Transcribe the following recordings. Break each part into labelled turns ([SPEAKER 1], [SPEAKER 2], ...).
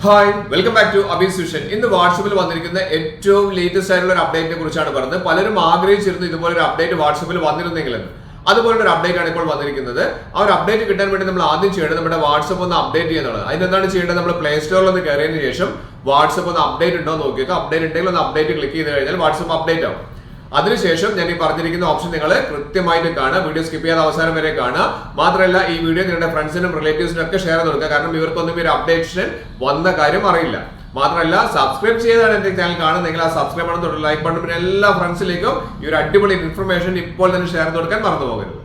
[SPEAKER 1] Hi welcome back to Abi's vision. ഇന്ന് വാട്സപ്പിൽ വന്നിരിക്കുന്ന ഏറ്റവും ലേറ്റസ്റ്റ് ആയിട്ടുള്ള ഒരു അപ്ഡേറ്റിനെ കുറിച്ചാണ് പറഞ്ഞത്. പലരും ആഗ്രഹിച്ചിരുന്നു ഇതുപോലെ ഒരു അപ്ഡേറ്റ് വാട്സപ്പിൽ വന്നിരുന്നെങ്കിലും. അതുപോലൊരു ഒരു അപ്ഡേറ്റ് ആണ് ഇപ്പോൾ വന്നിരിക്കുന്നത്. ആ ഒരു അപ്ഡേറ്റ് കിട്ടാൻ വേണ്ടി നമ്മൾ ആദ്യം ചെയ്യേണ്ടത് നമ്മുടെ വാട്സപ്പ് ഒന്ന് അപ്ഡേറ്റ് ചെയ്യുന്നതാണ്. അതിനെന്താണ് ചെയ്യേണ്ടത്? നമ്മൾ പ്ലേ സ്റ്റോറിൽ ഒന്ന് കയറിയതിനു ശേഷം വാട്സപ്പ് ഒന്ന് അപ്ഡേറ്റ് ഉണ്ടോ എന്ന് നോക്കിയിട്ട് അപ്ഡേറ്റ് ഉണ്ടെങ്കിൽ ഒന്ന് അപ്ഡേറ്റ് ക്ലിക്ക് ചെയ്ത് കഴിഞ്ഞാൽ വാട്സപ്പ് അപ്ഡേറ്റ് ആവും. അതിനുശേഷം ഞാൻ ഈ പറഞ്ഞിരിക്കുന്ന ഓപ്ഷൻ നിങ്ങൾ കൃത്യമായിട്ട് കാണുക. വീഡിയോ സ്കിപ്പ് ചെയ്യാതെ അവസാനം വരെ കാണുക. മാത്രമല്ല ഈ വീഡിയോ നിങ്ങളുടെ ഫ്രണ്ട്സിനും റിലേറ്റീവ്സിനും ഒക്കെ ഷെയർ ചെയ്ത് കൊടുക്കുക. കാരണം ഇവർക്കൊന്നും ഒരു അപ്ഡേഷൻ വന്ന കാര്യം അറിയില്ല. മാത്രമല്ല സബ്സ്ക്രൈബ് ചെയ്താണ് എന്റെ ചാനൽ കാണുന്നെങ്കിൽ ആ സബ്സ്ക്രൈബ് ആണ്, തൊട്ട് ലൈക്ക് ബട്ടൺ, പിന്നെ എല്ലാ ഫ്രണ്ട്സിലേക്കും ഈ ഒരു അടിപൊളി ഇൻഫർമേഷൻ ഇപ്പോൾ തന്നെ ഷെയർ ചെയ്ത് കൊടുക്കാൻ മറന്നു പോകരുത്.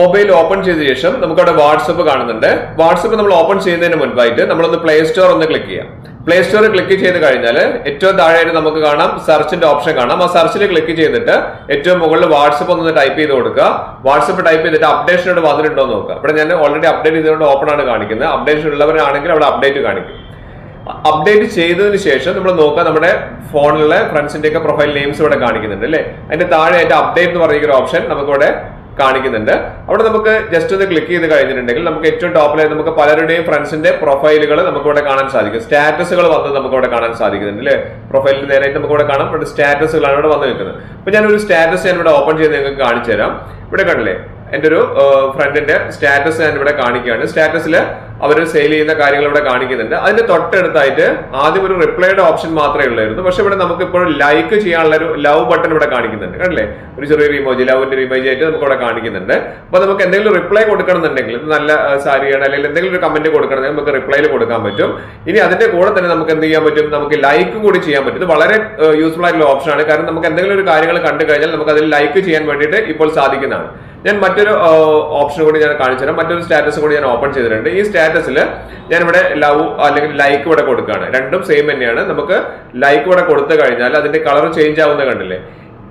[SPEAKER 1] മൊബൈൽ ഓപ്പൺ ചെയ്ത ശേഷം നമുക്കവിടെ വാട്സപ്പ് കാണുന്നുണ്ട്. വാട്സപ്പ് നമ്മൾ ഓപ്പൺ ചെയ്യുന്നതിന് മുൻപായിട്ട് നമ്മളൊന്ന് പ്ലേ സ്റ്റോർ ഒന്ന് ക്ലിക്ക് ചെയ്യാം. പ്ലേ സ്റ്റോറിൽ ക്ലിക്ക് ചെയ്ത് കഴിഞ്ഞാൽ ഏറ്റവും താഴെയായിട്ട് നമുക്ക് കാണാം സെർച്ചിന്റെ ഓപ്ഷൻ കാണാം. ആ സെർച്ചിൽ ക്ലിക്ക് ചെയ്തിട്ട് ഏറ്റവും മുകളിൽ വാട്സപ്പ് ഒന്ന് ടൈപ്പ് ചെയ്ത് കൊടുക്കുക. വാട്സപ്പ് ടൈപ്പ് ചെയ്തിട്ട് അപ്ഡേഷൻ ഇവിടെ വന്നിട്ടുണ്ടോ എന്ന് നോക്കുക. ഇവിടെ ഞാൻ ഓൾറെഡി അപ്ഡേറ്റ് ചെയ്തുകൊണ്ട് ഓപ്പൺ ആണ് കാണിക്കുന്നത്. അപ്ഡേഷൻ ഉള്ളവരാണെങ്കിൽ അവിടെ അപ്ഡേറ്റ് കാണിക്കും. അപ്ഡേറ്റ് ചെയ്തതിന് ശേഷം നമ്മൾ നോക്കുക, നമ്മുടെ ഫോണിലെ ഫ്രണ്ട്സിന്റെ ഒക്കെ പ്രൊഫൈൽ നെയിംസ് ഇവിടെ കാണിക്കുന്നുണ്ട് അല്ലേ. അതിന്റെ താഴെയായിട്ട് അപ്ഡേറ്റ് എന്ന് പറയുന്ന ഒരു ഓപ്ഷൻ നമുക്കിവിടെ കാണിക്കുന്നുണ്ട്. അവിടെ നമുക്ക് ജസ്റ്റ് ഒന്ന് ക്ലിക്ക് ചെയ്ത് കഴിഞ്ഞിട്ടുണ്ടെങ്കിൽ നമുക്ക് ഏറ്റവും ടോപ്പിലായി നമുക്ക് പലരുടെയും ഫ്രണ്ട്സിന്റെ പ്രൊഫൈലുകൾ നമുക്ക് ഇവിടെ കാണാൻ സാധിക്കും. സ്റ്റാറ്റസുകൾ വന്ന് നമുക്ക് ഇവിടെ കാണാൻ സാധിക്കുന്നുണ്ട് അല്ലെ. പ്രൊഫൈലിന് നേരായിട്ട് നമുക്ക് ഇവിടെ കാണാം. ഇവിടെ സ്റ്റാറ്റസുകളാണ് ഇവിടെ വന്ന് നിൽക്കുന്നത്. അപ്പൊ ഞാനൊരു സ്റ്റാറ്റസ് ഞാൻ ഇവിടെ ഓപ്പൺ ചെയ്ത് നിങ്ങൾക്ക് കാണിച്ചു തരാം. ഇവിടെ കണ്ടില്ലേ, എന്റെ ഒരു ഫ്രണ്ടിന്റെ സ്റ്റാറ്റസ് ഞാൻ ഇവിടെ കാണിക്കുകയാണ്. സ്റ്റാറ്റസിൽ അവർ സെയിൽ ചെയ്യുന്ന കാര്യങ്ങൾ ഇവിടെ കാണിക്കുന്നുണ്ട്. അതിന്റെ തൊട്ടടുത്തായിട്ട് ആദ്യം ഒരു റിപ്ലൈയുടെ ഓപ്ഷൻ മാത്രമേ ഉള്ളായിരുന്നു. പക്ഷെ ഇവിടെ നമുക്ക് ഇപ്പോൾ ലൈക്ക് ചെയ്യാനുള്ള ഒരു ലവ് ബട്ടൺ ഇവിടെ കാണിക്കുന്നുണ്ട്. കണ്ടില്ലേ, ഒരു ചെറിയൊരു ഇമോജി, ലവിന്റെ ഒരു ഇമോജി ആയിട്ട് നമുക്ക് ഇവിടെ കാണിക്കുന്നുണ്ട്. അപ്പൊ നമുക്ക് എന്തെങ്കിലും റിപ്ലൈ കൊടുക്കണമെന്നുണ്ടെങ്കിൽ, നല്ല സാരിയാണ് അല്ലെങ്കിൽ എന്തെങ്കിലും ഒരു കമന്റ് കൊടുക്കണമെങ്കിൽ നമുക്ക് റിപ്ലൈയിൽ കൊടുക്കാൻ പറ്റും. ഇനി അതിന്റെ കൂടെ തന്നെ നമുക്ക് എന്ത് ചെയ്യാൻ പറ്റും, നമുക്ക് ലൈക്ക് കൂടി ചെയ്യാൻ പറ്റും. ഇത് വളരെ യൂസ്ഫുൾ ആയിട്ടുള്ള ഓപ്ഷനാണ്. കാരണം നമുക്ക് എന്തെങ്കിലും ഒരു കാര്യങ്ങൾ കണ്ടു കഴിഞ്ഞാൽ നമുക്ക് അതിൽ ലൈക്ക് ചെയ്യാൻ വേണ്ടിയിട്ട് ഇപ്പോൾ സാധിക്കുന്നതാണ്. ഞാൻ മറ്റൊരു ഓപ്ഷൻ കൂടി ഞാൻ കാണിച്ചു തരാം. മറ്റൊരു സ്റ്റാറ്റസ് കൂടി ഞാൻ ഓപ്പൺ ചെയ്തിട്ടുണ്ട്. ഈ സ്റ്റാറ്റസിൽ ഞാൻ ഇവിടെ ലവ് അല്ലെങ്കിൽ ലൈക്ക് ഇവിടെ കൊടുക്കുകയാണ്. രണ്ടും സെയിം തന്നെയാണ്. നമുക്ക് ലൈക്ക് ഇവിടെ കൊടുത്തു കഴിഞ്ഞാൽ അതിന്റെ കളർ ചേഞ്ച് ആവുന്നത് കണ്ടില്ലേ.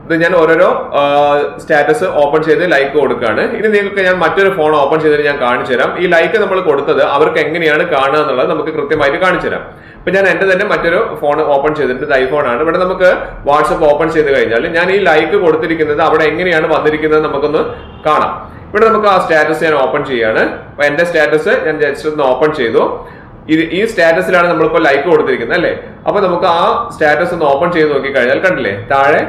[SPEAKER 1] ഇത് ഞാൻ ഓരോരോ സ്റ്റാറ്റസ് ഓപ്പൺ ചെയ്ത് ലൈക്ക് കൊടുക്കുകയാണ്. ഇനി നിങ്ങൾക്ക് ഞാൻ മറ്റൊരു ഫോൺ ഓപ്പൺ ചെയ്തിട്ട് ഞാൻ കാണിച്ചു തരാം. ഈ ലൈക്ക് നമ്മൾ കൊടുത്തത് അവർക്ക് എങ്ങനെയാണ് കാണുക എന്നുള്ളത് നമുക്ക് കൃത്യമായിട്ട് കാണിച്ചു തരാം. ഇപ്പൊ ഞാൻ എന്റെ തന്നെ മറ്റൊരു ഫോൺ ഓപ്പൺ ചെയ്തിട്ടുണ്ട്. ഐഫോൺ ആണ്. ഇവിടെ നമുക്ക് വാട്സപ്പ് ഓപ്പൺ ചെയ്ത് കഴിഞ്ഞാൽ ഞാൻ ഈ ലൈക്ക് കൊടുത്തിരിക്കുന്നത് അവിടെ എങ്ങനെയാണ് വന്നിരിക്കുന്നത് നമുക്കൊന്ന് കാണാം. ഇവിടെ നമുക്ക് ആ സ്റ്റാറ്റസ് ഞാൻ ഓപ്പൺ ചെയ്യാണ്. അപ്പൊ എന്റെ സ്റ്റാറ്റസ് ഞാൻ ജസ്റ്റ് ഒന്ന് ഓപ്പൺ ചെയ്തു. ഈ സ്റ്റാറ്റസിലാണ് നമ്മളിപ്പോൾ ലൈക്ക് കൊടുത്തിരിക്കുന്നത് അല്ലേ. അപ്പൊ നമുക്ക് ആ സ്റ്റാറ്റസ് ഒന്ന് ഓപ്പൺ ചെയ്ത് നോക്കി കഴിഞ്ഞാൽ കണ്ടില്ലേ, താഴെ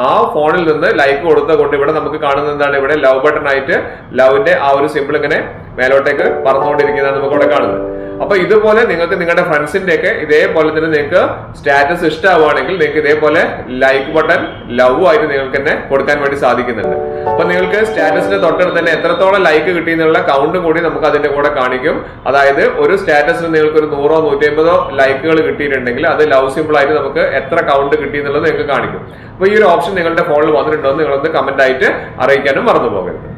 [SPEAKER 1] ആ ഫോണിൽ നിന്ന് ലൈക്ക് കൊടുത്ത കൊണ്ട് ഇവിടെ നമുക്ക് കാണുന്നത് എന്താണ്, ഇവിടെ ലവ് ബട്ടൺ ആയിട്ട് ലവിന്റെ ആ ഒരു സിമ്പിൾ ഇങ്ങനെ മേലോട്ടേക്ക് പറന്നുകൊണ്ടിരിക്കുന്നതാണ് നമുക്ക് ഇവിടെ കാണുന്നത്. അപ്പൊ ഇതുപോലെ നിങ്ങൾക്ക് നിങ്ങളുടെ ഫ്രണ്ട്സിന്റെ ഒക്കെ ഇതേപോലെ തന്നെ നിങ്ങൾക്ക് സ്റ്റാറ്റസ് ഇഷ്ടമാവുകയാണെങ്കിൽ നിങ്ങൾക്ക് ഇതേപോലെ ലൈക്ക് ബട്ടൺ ലവ് ആയിട്ട് നിങ്ങൾക്ക് തന്നെ കൊടുക്കാൻ വേണ്ടി സാധിക്കുന്നുണ്ട്. അപ്പൊ നിങ്ങൾക്ക് സ്റ്റാറ്റസിന്റെ തൊട്ടടുത്ത് തന്നെ എത്രത്തോളം ലൈക്ക് കിട്ടിയെന്നുള്ള കൗണ്ടും കൂടി നമുക്ക് അതിന്റെ കൂടെ കാണിക്കും. അതായത് ഒരു സ്റ്റാറ്റസിന് നിങ്ങൾക്ക് ഒരു 100 150 ലൈക്കുകൾ കിട്ടിയിട്ടുണ്ടെങ്കിൽ അത് ലവ് സിമ്പിൾ ആയിട്ട് നമുക്ക് എത്ര കൗണ്ട് കിട്ടി എന്നുള്ളത് നിങ്ങൾക്ക് കാണിക്കും. അപ്പൊ ഈ ഒരു ഓപ്ഷൻ നിങ്ങളുടെ ഫോണിൽ വന്നിട്ടുണ്ടോ എന്ന് നിങ്ങളൊന്ന് കമന്റ് ആയിട്ട് അറിയിക്കാനും മറന്നു പോകരുത്.